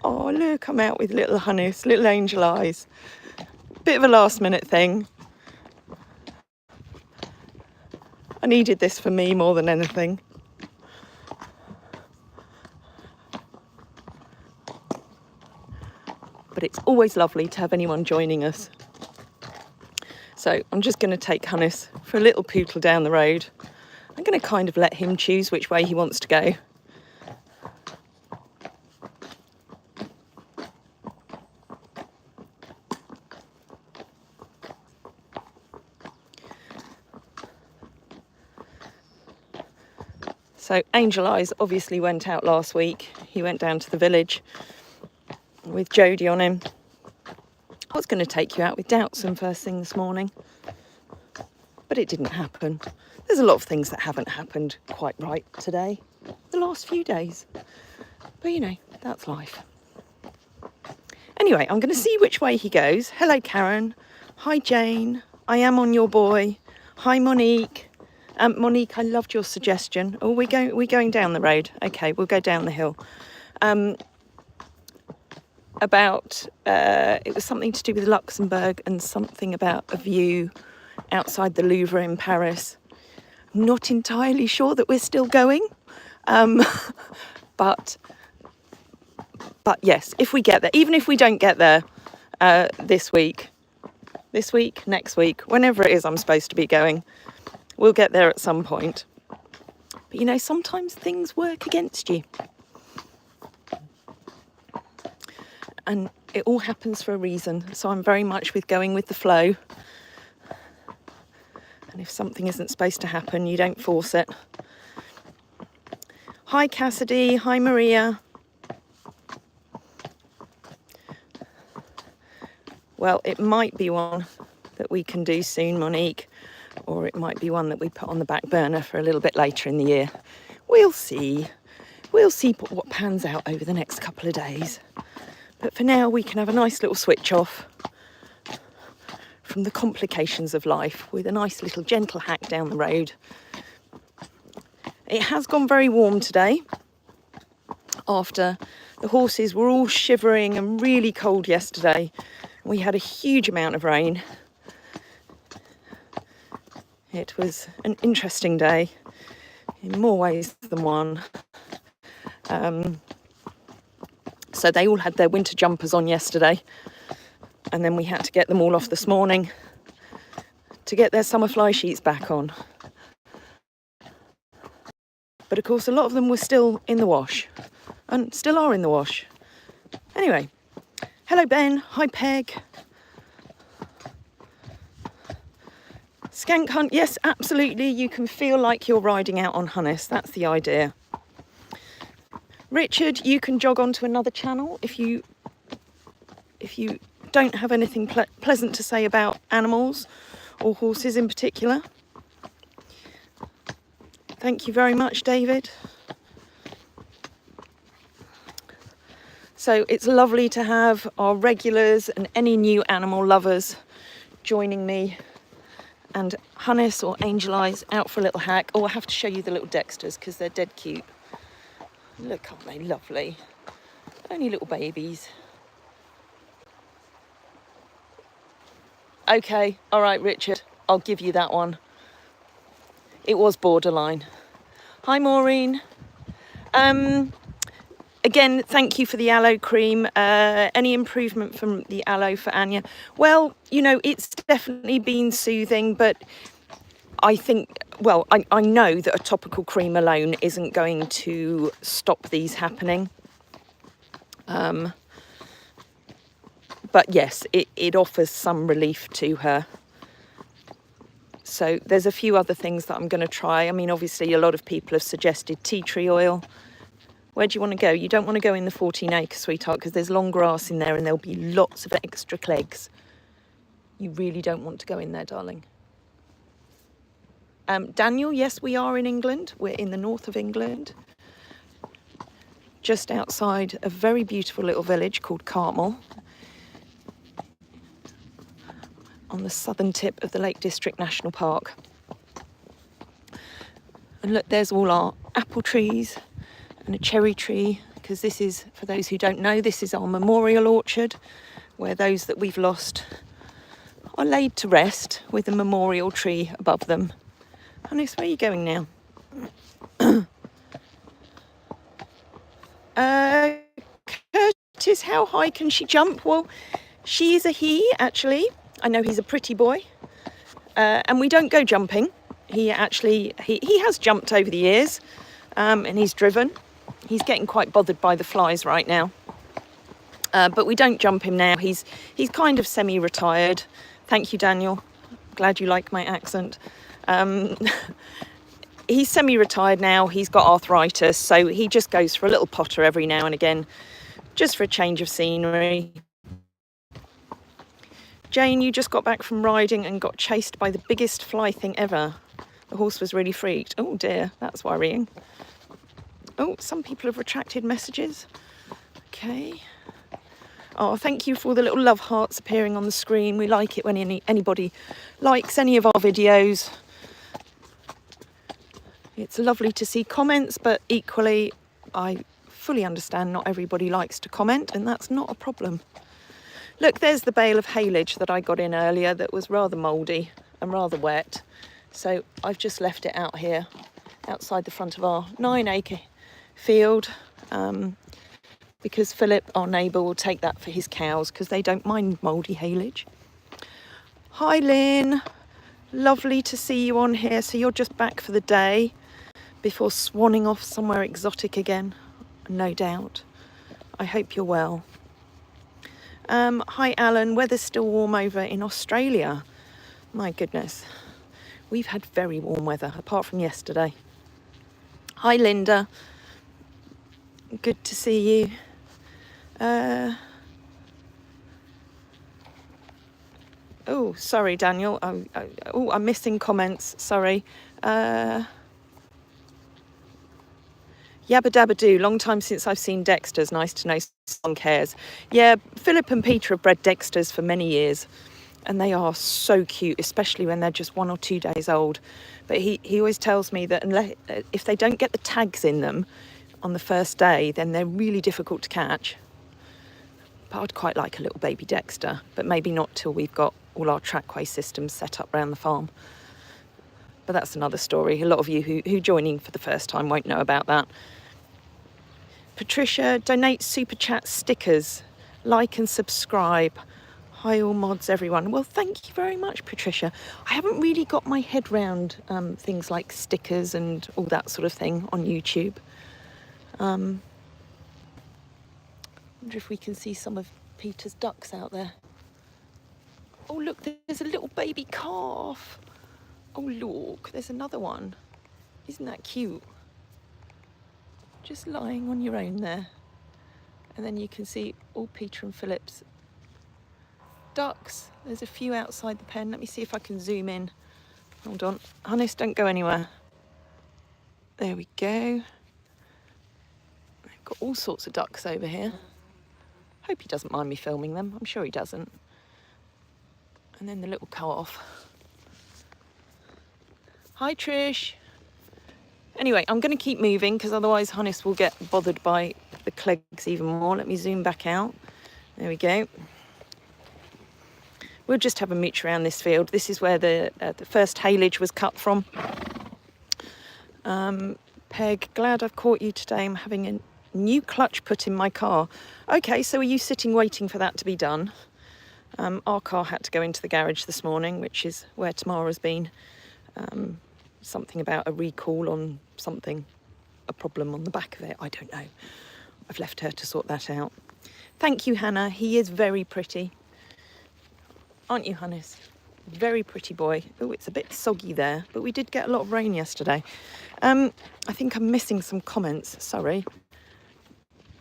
Oh, look, I'm out with little Hannes, little angel eyes. Bit of a last minute thing. I needed this for me more than anything. But it's always lovely to have anyone joining us. So I'm just going to take Hannes for a little pootle down the road. I'm going to kind of let him choose which way he wants to go. So Angel Eyes obviously went out last week. He went down to the village with Jodie on him. I was going to take you out with Doubtson first thing this morning, but it didn't happen. There's a lot of things that haven't happened quite right today, the last few days. But you know, that's life. Anyway, I'm going to see which way he goes. Hello, Karen. Hi, Jane. I am on your boy. Hi, Monique. Monique, I loved your suggestion. Oh, we're going down the road. Okay, we'll go down the hill. It was something to do with Luxembourg and something about a view outside the Louvre in Paris. I'm not entirely sure that we're still going, but yes, if we get there, even if we don't get there this week, next week, whenever it is I'm supposed to be going, we'll get there at some point. But you know, sometimes things work against you. And it all happens for a reason. So I'm very much with going with the flow. And if something isn't supposed to happen, you don't force it. Hi, Cassidy. Hi, Maria. Well, it might be one that we can do soon, Monique. Or it might be one that we put on the back burner for a little bit later in the year. We'll see. We'll see what pans out over the next couple of days. But for now, we can have a nice little switch off from the complications of life with a nice little gentle hack down the road. It has gone very warm today after the horses were all shivering and really cold yesterday. We had a huge amount of rain. It was an interesting day in more ways than one. So they all had their winter jumpers on yesterday, and then we had to get them all off this morning to get their summer fly sheets back on. But of course, a lot of them were still in the wash, and still are in the wash. Anyway, hello Ben, hi Peg. Skank hunt, yes, absolutely. You can feel like you're riding out on Hannes. That's the idea. Richard, you can jog onto another channel if you don't have anything pleasant to say about animals or horses in particular. Thank you very much, David. So it's lovely to have our regulars and any new animal lovers joining me. And Hannes or Angel Eyes out for a little hack. Oh, I have to show you the little Dexters because they're dead cute. Look, aren't they lovely? Only little babies. Okay, all right, Richard, I'll give you that one. It was borderline. Hi, Maureen. Again, thank you for the aloe cream. Any improvement from the aloe for Anya? Well, you know, it's definitely been soothing, but I think, well, I know that a topical cream alone isn't going to stop these happening. But yes, it offers some relief to her. So there's a few other things that I'm going to try. I mean, obviously, a lot of people have suggested tea tree oil. Where do you want to go? You don't want to go in the 14 acre, sweetheart, because there's long grass in there and there'll be lots of extra clegs. You really don't want to go in there, darling. Daniel, yes, we are in England. We're in the north of England, just outside a very beautiful little village called Cartmel, on the southern tip of the Lake District National Park. And look, there's all our apple trees and a cherry tree, because because this is, for those who don't know, this is our memorial orchard, where those that we've lost are laid to rest with a memorial tree above them. Hannes, where are you going now? Curtis, how high can she jump? Well, she is a he, actually. I know he's a pretty boy. And we don't go jumping. He has jumped over the years, and he's driven. He's getting quite bothered by the flies right now. But we don't jump him now. He's kind of semi-retired. Thank you, Daniel. Glad you like my accent. He's semi-retired now. He's got arthritis, so he just goes for a little potter every now and again, just for a change of scenery. Jane, you just got back from riding and got chased by the biggest fly thing ever. The horse was really freaked. Oh dear, that's worrying. Oh, some people have retracted messages. Okay. Oh, thank you for all the little love hearts appearing on the screen. We like it when anybody likes any of our videos. It's lovely to see comments, but equally, I fully understand not everybody likes to comment, and that's not a problem. Look, there's the bale of haylage that I got in earlier that was rather mouldy and rather wet. So I've just left it out here, outside the front of our 9-acre field, because Philip, our neighbour, will take that for his cows because they don't mind mouldy haylage. Hi, Lynn. Lovely to see you on here. So you're just back for the day before swanning off somewhere exotic again, no doubt. I hope you're well. Hi, Alan. Weather's still warm over in Australia. My goodness. We've had very warm weather, apart from yesterday. Hi, Linda. Good to see you. Oh, sorry, Daniel. I'm missing comments. Sorry. Yabba dabba doo. Long time since I've seen Dexters. Nice to know someone cares. Yeah, Philip and Peter have bred Dexters for many years, and they are so cute, especially when they're just 1 or 2 days old. But he always tells me that if they don't get the tags in them on the first day, then they're really difficult to catch. But I'd quite like a little baby Dexter, but maybe not till we've got all our trackway systems set up around the farm. But that's another story. A lot of you who joining for the first time won't know about that. Patricia, donate super chat stickers, like and subscribe. Hi all mods, everyone. Well, thank you very much, Patricia. I haven't really got my head round things like stickers and all that sort of thing on YouTube. I wonder if we can see some of Peter's ducks out there. Oh, look, there's a little baby calf. Oh, look, there's another one. Isn't that cute? Just lying on your own there. And then you can see all Peter and Philip's ducks. There's a few outside the pen. Let me see if I can zoom in. Hold on. Hannes, don't go anywhere. There we go. I've got all sorts of ducks over here. Hope he doesn't mind me filming them. I'm sure he doesn't. And then the little calf. Hi, Trish. Anyway, I'm going to keep moving because otherwise Hannes will get bothered by the clegs even more. Let me zoom back out. There we go. We'll just have a mooch around this field. This is where the first haylage was cut from. Peg, glad I've caught you today. I'm having a new clutch put in my car. Okay, so are you sitting waiting for that to be done? Our car had to go into the garage this morning, which is where Tamara's been. Something about a recall on something, a problem on the back of it. I don't know. I've left her to sort that out. Thank you, Hannah. He is very pretty. Aren't you, Hannes? Very pretty boy. Oh, it's a bit soggy there, but we did get a lot of rain yesterday. I think I'm missing some comments. Sorry.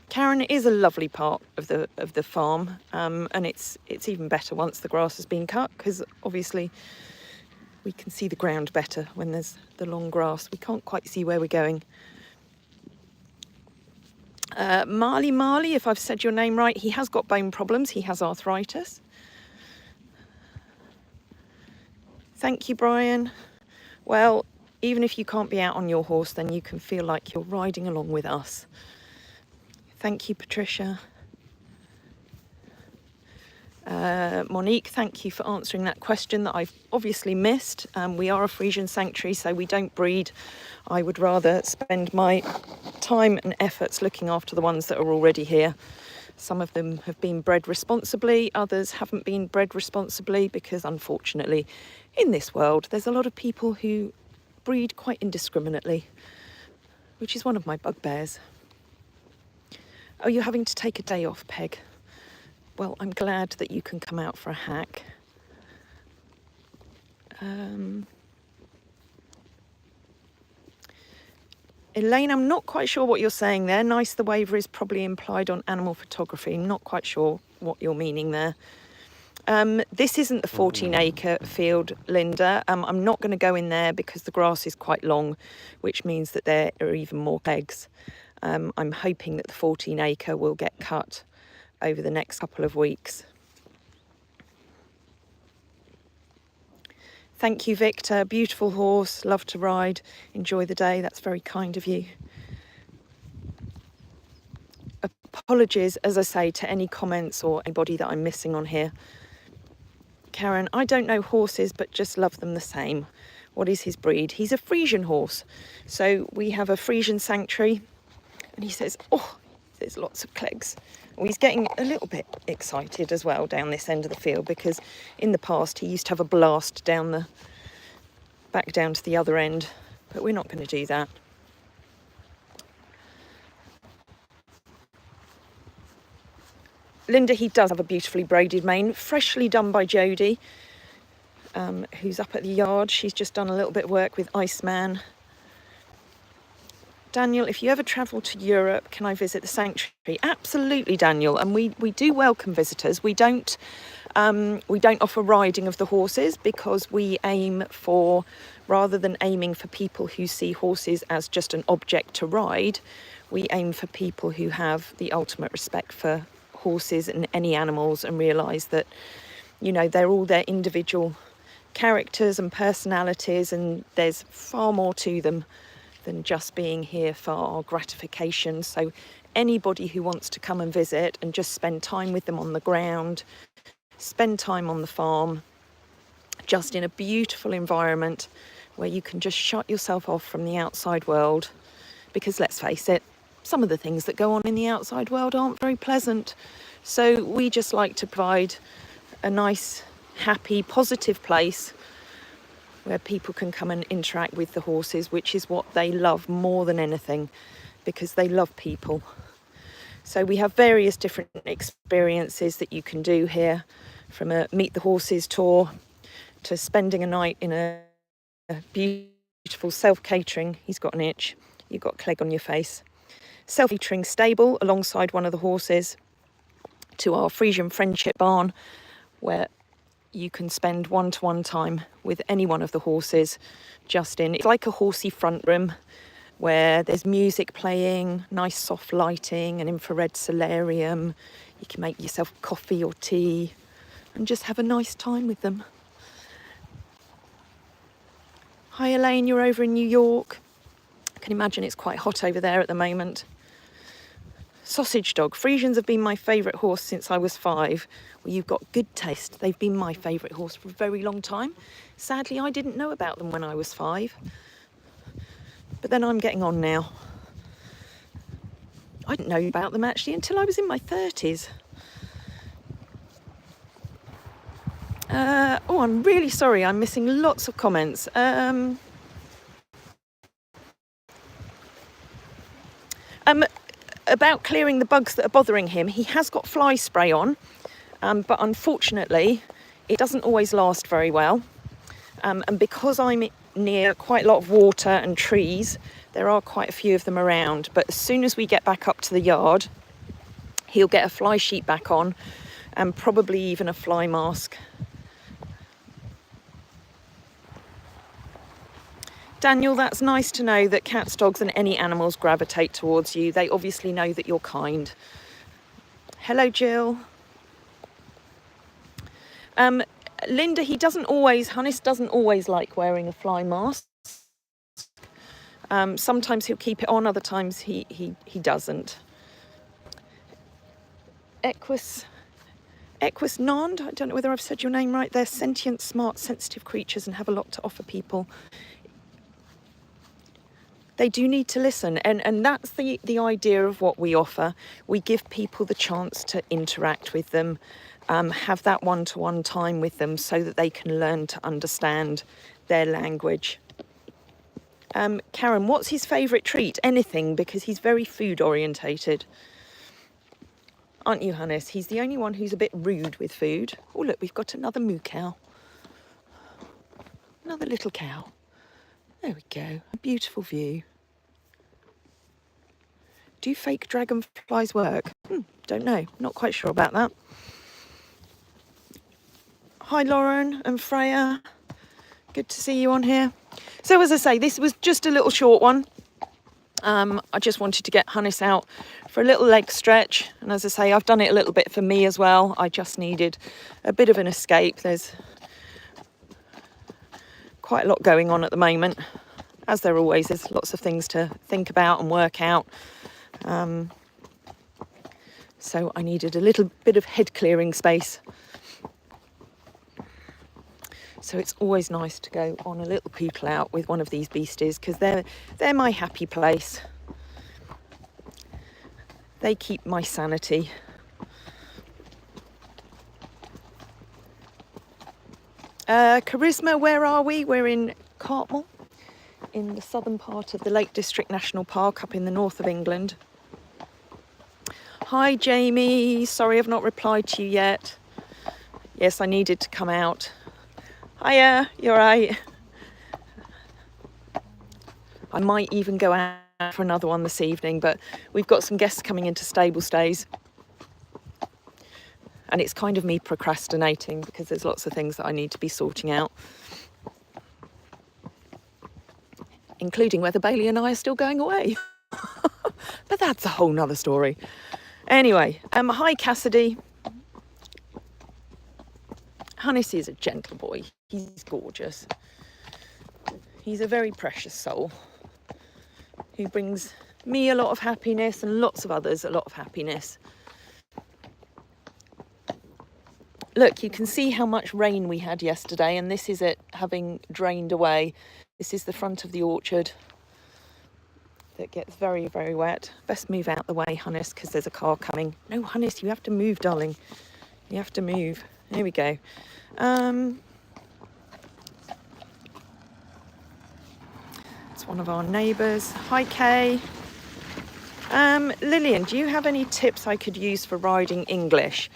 Karen, is a lovely part of the farm, and it's even better once the grass has been cut, because obviously we can see the ground better when there's the long grass. We can't quite see where we're going. Marley, if I've said your name right, he has got bone problems. He has arthritis. Thank you, Brian. Well, even if you can't be out on your horse, then you can feel like you're riding along with us. Thank you, Patricia. Monique, thank you for answering that question that I've obviously missed. We are a Friesian sanctuary, so we don't breed. I would rather spend my time and efforts looking after the ones that are already here. Some of them have been bred responsibly, others haven't been bred responsibly, because unfortunately in this world there's a lot of people who breed quite indiscriminately, which is one of my bugbears. Oh, you're having to take a day off, Peg. Well, I'm glad that you can come out for a hack. Elaine, I'm not quite sure what you're saying there. Nice, the waiver is probably implied on animal photography. Not quite sure what you're meaning there. This isn't the 14-acre field, Linda. I'm not going to go in there because the grass is quite long, which means that there are even more eggs. I'm hoping that the 14-acre will get cut over the next couple of weeks. Thank you, Victor. Beautiful horse, love to ride. Enjoy the day. That's very kind of you. Apologies, as I say, to any comments or anybody that I'm missing on here. Karen, I don't know horses, but just love them the same. What is his breed? He's a Friesian horse. So we have a Friesian sanctuary, and he says, oh, there's lots of clegs. Well, he's getting a little bit excited as well down this end of the field, because in the past he used to have a blast back down to the other end, but we're not going to do that. Linda, he does have a beautifully braided mane, freshly done by Jodie, who's up at the yard. She's just done a little bit of work with Iceman. Daniel, if you ever travel to Europe, can I visit the sanctuary? Absolutely, Daniel. And we do welcome visitors. We don't offer riding of the horses, because we aim for, rather than aiming for people who see horses as just an object to ride, we aim for people who have the ultimate respect for horses and any animals, and realise that, you know, they're all their individual characters and personalities, and there's far more to them than just being here for our gratification. So anybody who wants to come and visit and just spend time with them on the ground, spend time on the farm, just in a beautiful environment where you can just shut yourself off from the outside world, because let's face it, some of the things that go on in the outside world aren't very pleasant. So we just like to provide a nice, happy, positive place where people can come and interact with the horses, which is what they love more than anything, because they love people. So we have various different experiences that you can do here, from a meet the horses tour to spending a night in a beautiful self-catering, he's got an itch, you've got clegg on your face, self-catering stable alongside one of the horses, to our Friesian friendship barn, where you can spend one-to-one time with any one of the horses. It's like a horsey front room where there's music playing, nice soft lighting, an infrared solarium. You can make yourself coffee or tea and just have a nice time with them. Hi Elaine, you're over in New York. I can imagine it's quite hot over there at the moment. Sausage dog. Friesians have been my favourite horse since I was 5. Well, you've got good taste. They've been my favourite horse for a very long time. Sadly, I didn't know about them when I was 5. But then I'm getting on now. I didn't know about them actually until I was in my 30s. I'm really sorry. I'm missing lots of comments. About clearing the bugs that are bothering him, he has got fly spray on, but unfortunately it doesn't always last very well, and because I'm near quite a lot of water and trees, there are quite a few of them around, but as soon as we get back up to the yard, he'll get a fly sheet back on and probably even a fly mask. Daniel, that's nice to know that cats, dogs and any animals gravitate towards you. They obviously know that you're kind. Hello, Jill. Linda, Hannes doesn't always like wearing a fly mask. Sometimes he'll keep it on, other times he doesn't. Equus Nand, I don't know whether I've said your name right. They're sentient, smart, sensitive creatures and have a lot to offer people. They do need to listen, and that's the idea of what we offer. We give people the chance to interact with them, have that one-to-one time with them so that they can learn to understand their language. Karen, what's his favourite treat? Anything, because he's very food orientated. Aren't you, Hannes? He's the only one who's a bit rude with food. Oh, look, we've got another moo cow. Another little cow. There we go. A beautiful view. Do fake dragonflies work? Don't know. Not quite sure about that. Hi, Lauren and Freya. Good to see you on here. So, as I say, this was just a little short one. I just wanted to get Hannes out for a little leg stretch. And as I say, I've done it a little bit for me as well. I just needed a bit of an escape. There's quite a lot going on at the moment, as there always is. Lots of things to think about and work out. So I needed a little bit of head clearing space. So it's always nice to go on a little pootle out with one of these beasties, because they're my happy place. They keep my sanity. Charisma, where are we? We're in Cartmel, in the southern part of the Lake District National Park up in the north of England. Hi Jamie, sorry I've not replied to you yet. Yes, I needed to come out. Hiya, you're right. I might even go out for another one this evening, but we've got some guests coming into stable stays. And it's kind of me procrastinating because there's lots of things that I need to be sorting out. Including whether Bailey and I are still going away. But that's a whole nother story. Anyway, hi Cassidy. Hannes is a gentle boy. He's gorgeous. He's a very precious soul who brings me a lot of happiness and lots of others a lot of happiness. Look, you can see how much rain we had yesterday, and this is it having drained away. This is the front of the orchard that gets very, very wet. Best move out the way, Hannes, because there's a car coming. No, Hannes, you have to move, darling. You have to move. There we go. It's one of our neighbours. Hi, Kay. Lillian, do you have any tips I could use for riding English?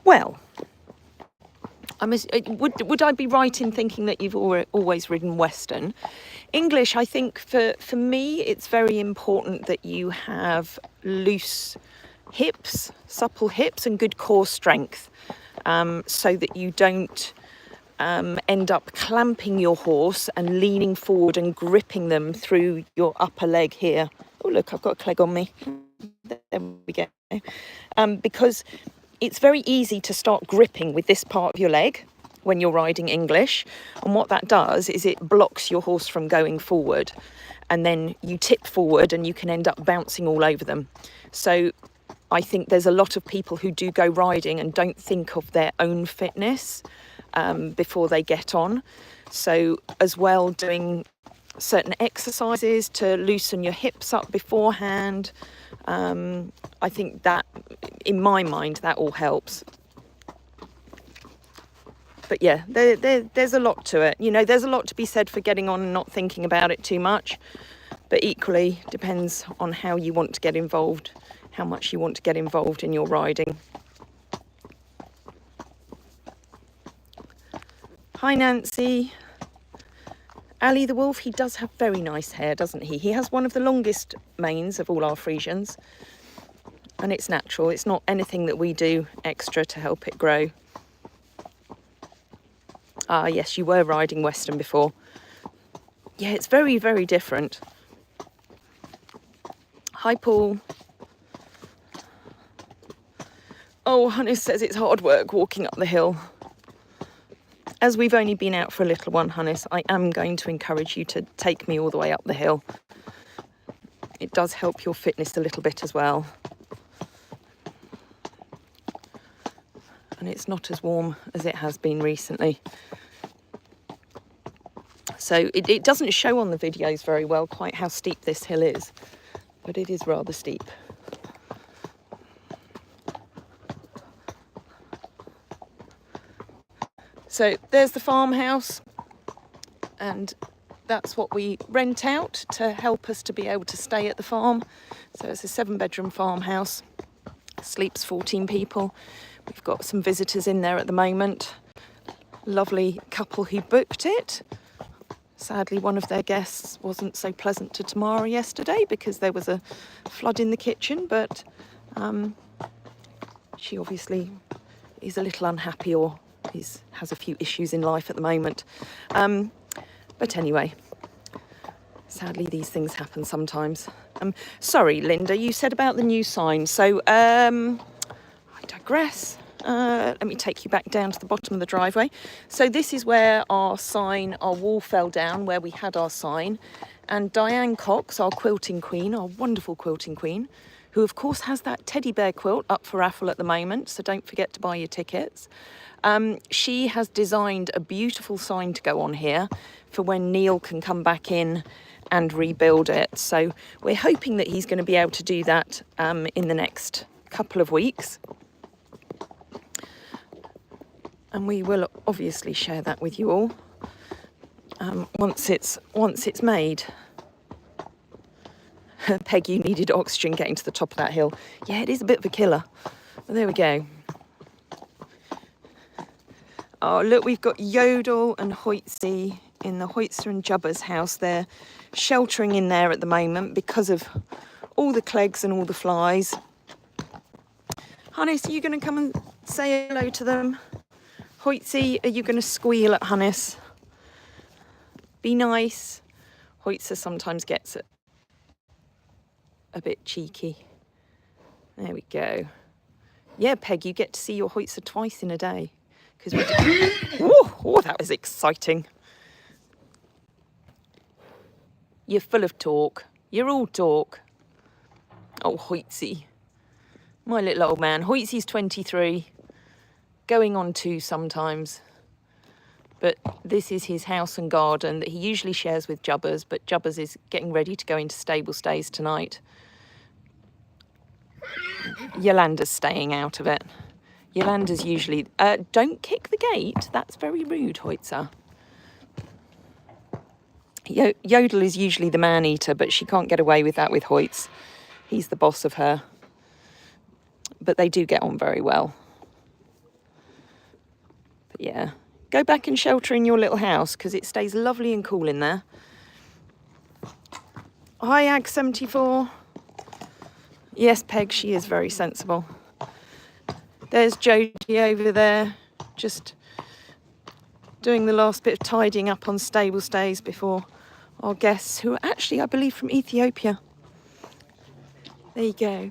Well, would I be right in thinking that you've always ridden Western? English, I think for me, it's very important that you have loose hips, supple hips and good core strength, so that you don't end up clamping your horse and leaning forward and gripping them through your upper leg here. Oh, look, I've got a cleg on me. There we go. Because it's very easy to start gripping with this part of your leg when you're riding English. And what that does is it blocks your horse from going forward. And then you tip forward and you can end up bouncing all over them. So I think there's a lot of people who do go riding and don't think of their own fitness before they get on. So as well, doing certain exercises to loosen your hips up beforehand. I think that, in my mind, that all helps. But yeah, there's a lot to it. You know, there's a lot to be said for getting on and not thinking about it too much. But equally, depends on how you want to get involved, how much you want to get involved in your riding. Hi, Nancy. Ali the wolf, he does have very nice hair, doesn't he? He has one of the longest manes of all our Friesians. And it's natural. It's not anything that we do extra to help it grow. Ah, yes, you were riding Western before. Yeah, it's very, very different. Hi, Paul. Oh, Hannes says it's hard work walking up the hill. As we've only been out for a little one, Hannes, I am going to encourage you to take me all the way up the hill. It does help your fitness a little bit as well. and it's not as warm as it has been recently. So it doesn't show on the videos very well quite how steep this hill is, but it is rather steep. So there's the farmhouse, and that's what we rent out to help us to be able to stay at the farm. So it's a 7-bedroom farmhouse, sleeps 14 people. We've got some visitors in there at the moment. Lovely couple who booked it. Sadly, one of their guests wasn't so pleasant to Tamara yesterday because there was a flood in the kitchen, but she obviously is a little unhappy or has a few issues in life at the moment. But anyway, sadly, these things happen sometimes. Sorry, Linda, you said about the new sign. So I digress. Let me take you back down to the bottom of the driveway. So this is where our wall fell down, where we had our sign. And Diane Cox, our quilting queen, our wonderful quilting queen, who of course has that teddy bear quilt up for raffle at the moment, so don't forget to buy your tickets. She has designed a beautiful sign to go on here for when Neil can come back in and rebuild it. So we're hoping that he's going to be able to do that in the next couple of weeks. And we will obviously share that with you all once it's made. Peg, you needed oxygen getting to the top of that hill. Yeah, it is a bit of a killer. But there we go. Oh, look, we've got Yodel and Hoytzy in the Hoytzer and Jubba's house. They're sheltering in there at the moment because of all the clegs and all the flies. Hannes, are you going to come and say hello to them? Hoytzy, are you going to squeal at Hannes? Be nice. Hoytzer sometimes gets it a bit cheeky. There we go. Yeah, Peg, you get to see your Hoytzer twice in a day. Because we oh, that was exciting. You're full of talk. You're all talk. Oh, Hoytzy. My little old man. Hoytzy's 23. Going on 2 sometimes. But this is his house and garden that he usually shares with Jubbers, but Jubbers is getting ready to go into stable stays tonight. Yolanda's staying out of it. Yolanda's usually... don't kick the gate. That's very rude, Hoytzer. Yodel is usually the man-eater, but she can't get away with that with Hoytz. He's the boss of her. But they do get on very well. But yeah, go back and shelter in your little house because it stays lovely and cool in there. Hi, Ag74. Yes, Peg, she is very sensible. There's Jodie over there, just doing the last bit of tidying up on stable stays before our guests, who are actually, I believe, from Ethiopia. There you go.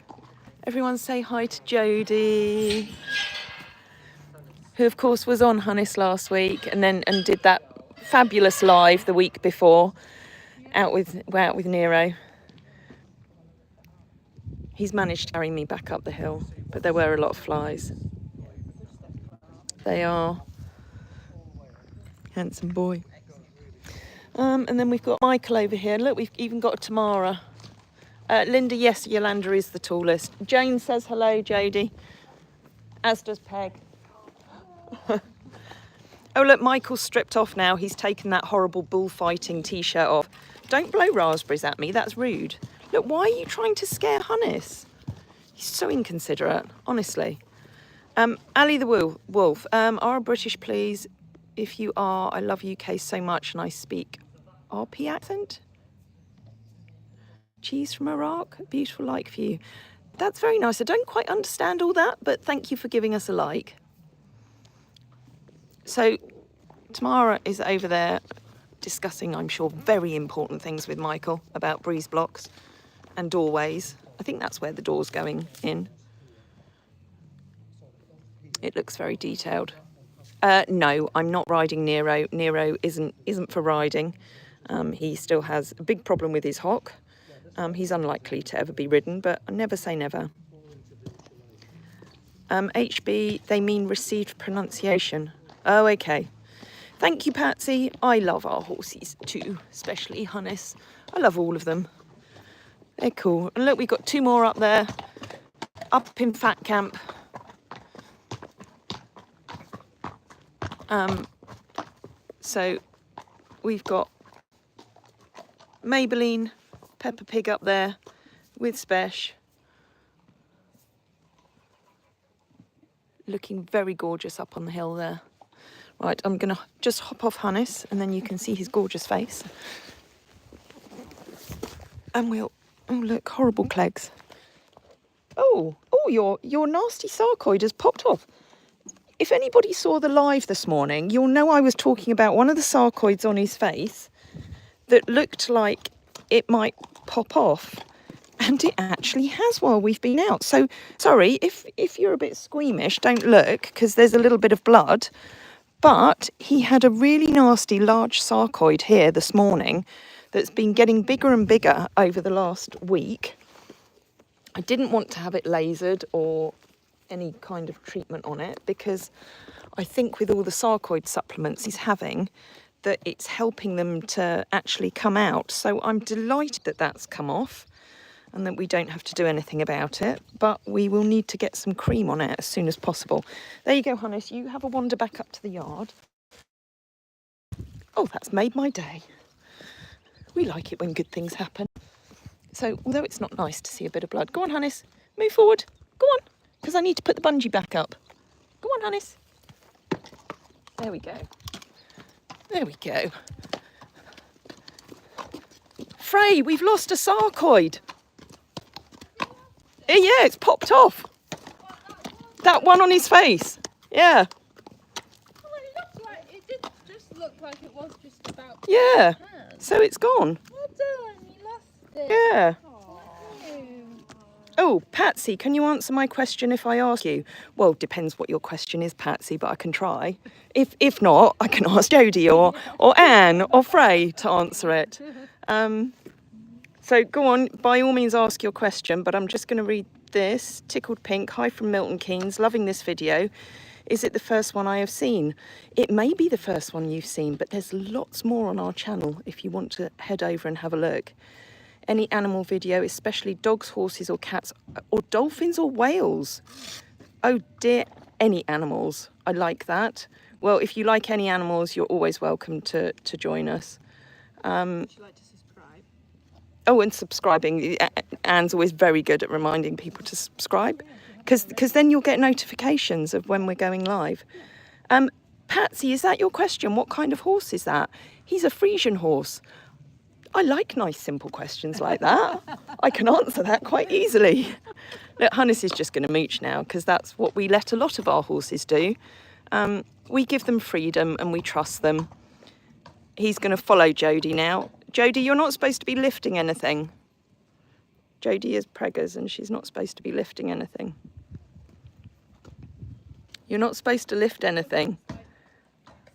Everyone say hi to Jodie, who of course was on Hannes last week and did that fabulous live the week before out with Nero. He's managed to carry me back up the hill, but there were a lot of flies. They are. Handsome boy. And then we've got Michael over here. Look, we've even got a Tamara. Linda, yes, Yolanda is the tallest. Jane says hello, Jodie. As does Peg. Oh, look, Michael's stripped off now. He's taken that horrible bullfighting T-shirt off. Don't blow raspberries at me. That's rude. Look, why are you trying to scare Hannes? He's so inconsiderate, honestly. Ali the Wolf. Are a British, please? If you are, I love UK so much and I speak RP accent. Cheese from Iraq. Beautiful like for you. That's very nice. I don't quite understand all that, but thank you for giving us a like. So Tamara is over there discussing, I'm sure, very important things with Michael about breeze blocks and doorways. I think that's where the door's going in. It looks very detailed. No, I'm not riding Nero. Nero isn't for riding. He still has a big problem with his hock. He's unlikely to ever be ridden, but I never say never. HB, they mean received pronunciation. Oh, okay. Thank you, Patsy. I love our horses too, especially Hunnis. I love all of them. They're cool. And look, we've got 2 more up there, up in Fat Camp. So we've got Maybelline, Peppa Pig up there with Spesh. Looking very gorgeous up on the hill there. Right, I'm going to just hop off Hunnis and then you can see his gorgeous face. And we'll... Oh, look, horrible Clegs. Oh, your nasty sarcoid has popped off. If anybody saw the live this morning, you'll know I was talking about one of the sarcoids on his face that looked like it might pop off. And it actually has while we've been out. So, sorry, if you're a bit squeamish, don't look, because there's a little bit of blood. But he had a really nasty large sarcoid here this morning that's been getting bigger and bigger over the last week. I didn't want to have it lasered or any kind of treatment on it because I think with all the sarcoid supplements he's having that it's helping them to actually come out. So I'm delighted that that's come off and that we don't have to do anything about it, but we will need to get some cream on it as soon as possible. There you go, Hunnis, you have a wander back up to the yard. Oh, that's made my day. We like it when good things happen. So, although it's not nice to see a bit of blood, go on, Hunnis, move forward, go on, because I need to put the bungee back up. Go on, Hunnis. There we go. There we go. Frey, we've lost a sarcoid. Yeah, it's popped off. That one on his face. Yeah. Well, it did just look like it was just about. Yeah. So it's gone. Well done, you lost it. Yeah. Aww. Oh, Patsy, can you answer my question if I ask you? Well, depends what your question is, Patsy, but I can try. If not, I can ask Jodie or Anne or Frey to answer it. So go on, by all means ask your question, but I'm just going to read this. Tickled Pink, hi from Milton Keynes, loving this video. Is it the first one I have seen? It may be the first one you've seen, but there's lots more on our channel if you want to head over and have a look. Any animal video, especially dogs, horses or cats, or dolphins or whales. Oh dear, any animals. I like that. Well, if you like any animals, you're always welcome to join us. Would you like to subscribe? Oh, and subscribing. Anne's always very good at reminding people to subscribe because then you'll get notifications of when we're going live. Patsy, is that your question? What kind of horse is that? He's a Friesian horse. I like nice, simple questions like that. I can answer that quite easily. Look, Hunnis is just going to mooch now because that's what we let a lot of our horses do. We give them freedom and we trust them. He's going to follow Jodie now. Jodie, you're not supposed to be lifting anything. Jodie is preggers and she's not supposed to be lifting anything. You're not supposed to lift anything.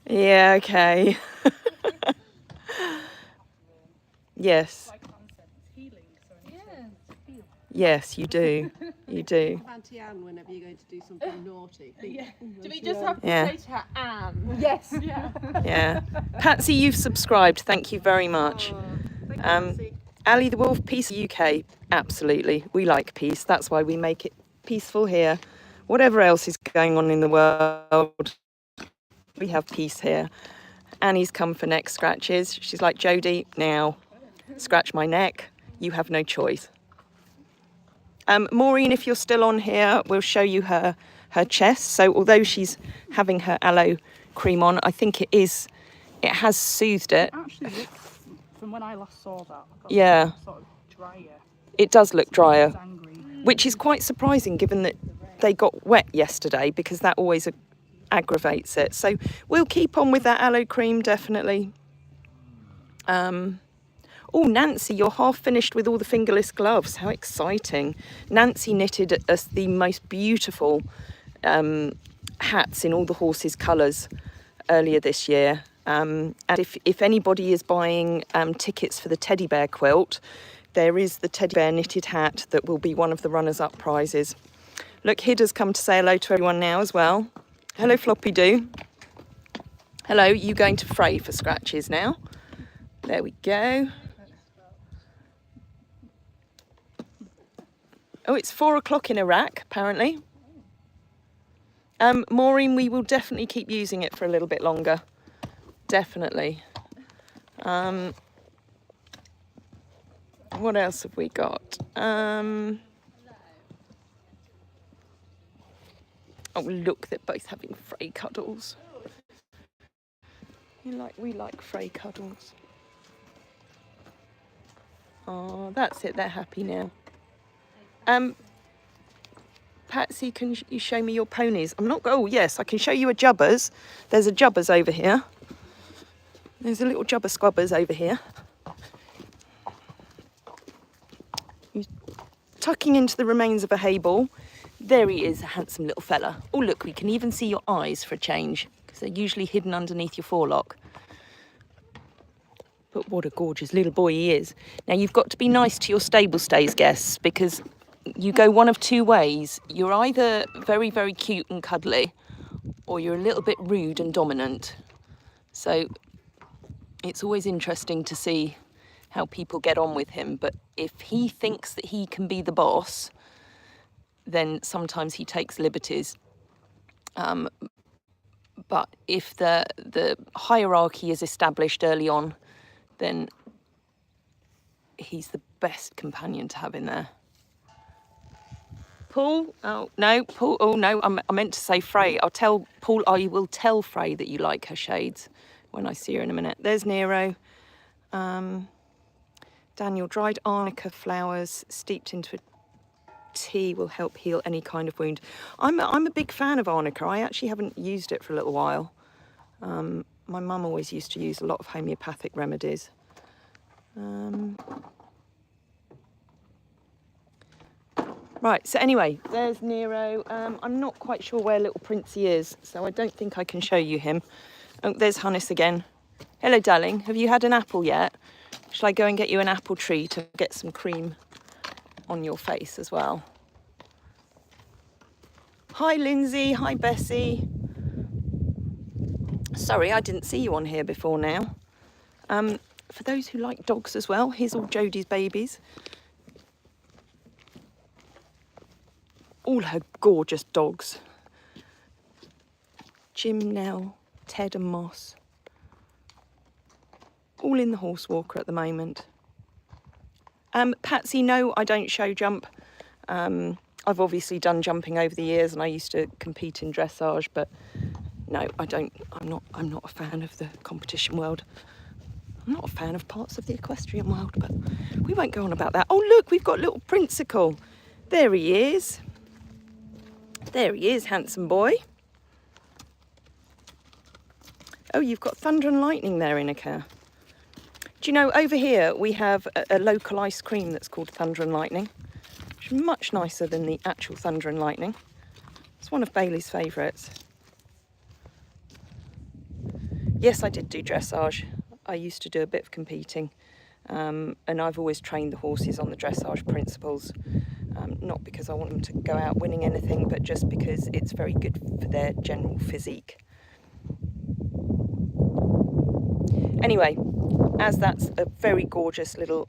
Yeah, okay. Yes. Yes, you do. You do. Auntie Anne, whenever you're going to do something naughty. Yeah. Do we just have to Yeah. say to her, Anne? Yes. Yeah. Yeah. Patsy, you've subscribed. Thank you very much. Ali the Wolf, Peace UK. Absolutely. We like peace. That's why we make it peaceful here. Whatever else is going on in the world, we have peace here. Annie's come for neck scratches. She's like, Jodie, now, scratch my neck. You have no choice. Maureen, if you're still on here, we'll show you her chest. So although she's having her aloe cream on, I think it has soothed it. Actually looks, from when I last saw that, Yeah. sort of drier. It does look drier, It's angry. which is quite surprising given that they got wet yesterday because that always aggravates it. So we'll keep on with that aloe cream, definitely. Oh, Nancy, you're half finished with all the fingerless gloves. How exciting. Nancy knitted us the most beautiful hats in all the horses' colours earlier this year. And if anybody is buying tickets for the teddy bear quilt, there is the teddy bear knitted hat that will be one of the runners-up prizes. Look, Hidda's come to say hello to everyone now as well. Hello, Floppy Doo. Hello, you going to fray for scratches now? There we go. Oh, it's 4 o'clock in Iraq, apparently. Maureen, we will definitely keep using it for a little bit longer. Definitely. What else have we got? Oh, look, they're both having fray cuddles. We like fray cuddles. Oh, that's it. They're happy now. Patsy, can you show me your ponies? I'm not. Oh, yes, I can show you a Jubbers. There's a Jubbers over here. There's a little Jubber Squabbers over here. He's tucking into the remains of a hay ball. There he is, a handsome little fella. Oh, look, we can even see your eyes for a change, because they're usually hidden underneath your forelock. But what a gorgeous little boy he is. Now, you've got to be nice to your stable stays guests, because you go one of two ways. You're either very, very cute and cuddly, or you're a little bit rude and dominant. So it's always interesting to see how people get on with him. But if he thinks that he can be the boss, then sometimes he takes liberties. But if the hierarchy is established early on, then he's the best companion to have in there. Paul? Oh, no, Paul. Oh, no, I meant to say Frey. I'll tell Paul, I will tell Frey that you like her shades when I see her in a minute. There's Nero. Daniel, dried arnica flowers steeped into a tea will help heal any kind of wound. I'm a big fan of arnica. I actually haven't used it for a little while. My mum always used to use a lot of homeopathic remedies. Right, so anyway, there's Nero. I'm not quite sure where little Princey is, so I don't think I can show you him. Oh, there's Hannes again. Hello, darling. Have you had an apple yet? Shall I go and get you an apple tree to get some cream on your face as well? Hi, Lindsay. Hi, Bessie. Sorry, I didn't see you on here before now. For those who like dogs as well, here's all Jodie's babies. All her gorgeous dogs. Jim, Nell, Ted and Moss. All in the horse walker at the moment. Patsy, no, I don't show jump. I've obviously done jumping over the years, and I used to compete in dressage, but no, I don't. I'm not a fan of the competition world. I'm not a fan of parts of the equestrian world, but we won't go on about that. Oh, look, we've got little Princicle. There he is. There he is, handsome boy. Oh, you've got thunder and lightning there, Inika. Do you know, over here we have a local ice cream that's called Thunder and Lightning, which is much nicer than the actual Thunder and Lightning. It's one of Bailey's favourites. Yes, I did do dressage. I used to do a bit of competing, and I've always trained the horses on the dressage principles, not because I want them to go out winning anything, but just because it's very good for their general physique. Anyway, as that's a very gorgeous little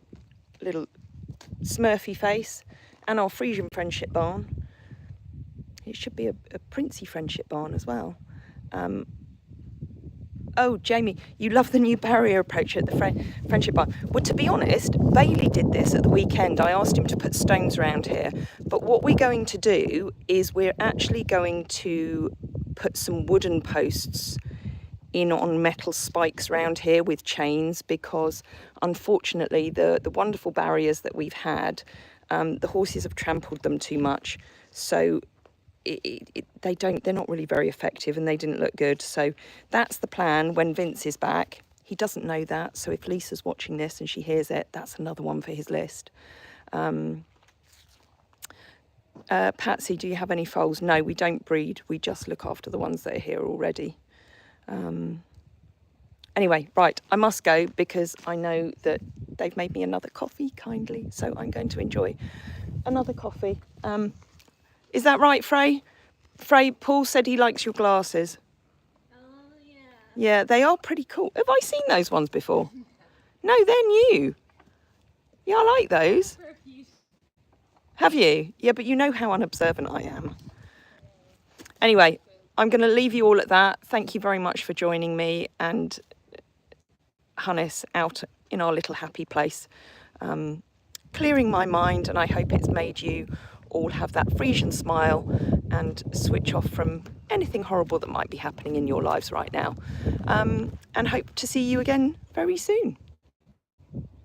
Smurfy face, and our Friesian friendship barn, it should be a Princey friendship barn as well. Oh, Jamie, you love the new barrier approach at the friendship barn. Well, to be honest, Bailey did this at the weekend. I asked him to put stones around here, but what we're going to do is we're actually going to put some wooden posts in on metal spikes around here with chains, because unfortunately the wonderful barriers that we've had, the horses have trampled them too much, so they're not really very effective, and they didn't look good. So that's the plan when Vince is back. He doesn't know that, so if Lisa's watching this and she hears it, that's another one for his list. Patsy, do you have any foals? No, we don't breed. We just look after the ones that are here already. Anyway, right, I must go because I know that they've made me another coffee kindly, so I'm going to enjoy another coffee. Is that right, Frey? Frey, Paul said he likes your glasses. Oh, yeah. Yeah, they are pretty cool. Have I seen those ones before? No, they're new. Yeah, I like those. Have you? Yeah, but you know how unobservant I am. Anyway, I'm going to leave you all at that. Thank you very much for joining me and Hannes out in our little happy place, clearing my mind, and I hope it's made you all have that Friesian smile and switch off from anything horrible that might be happening in your lives right now. And hope to see you again very soon.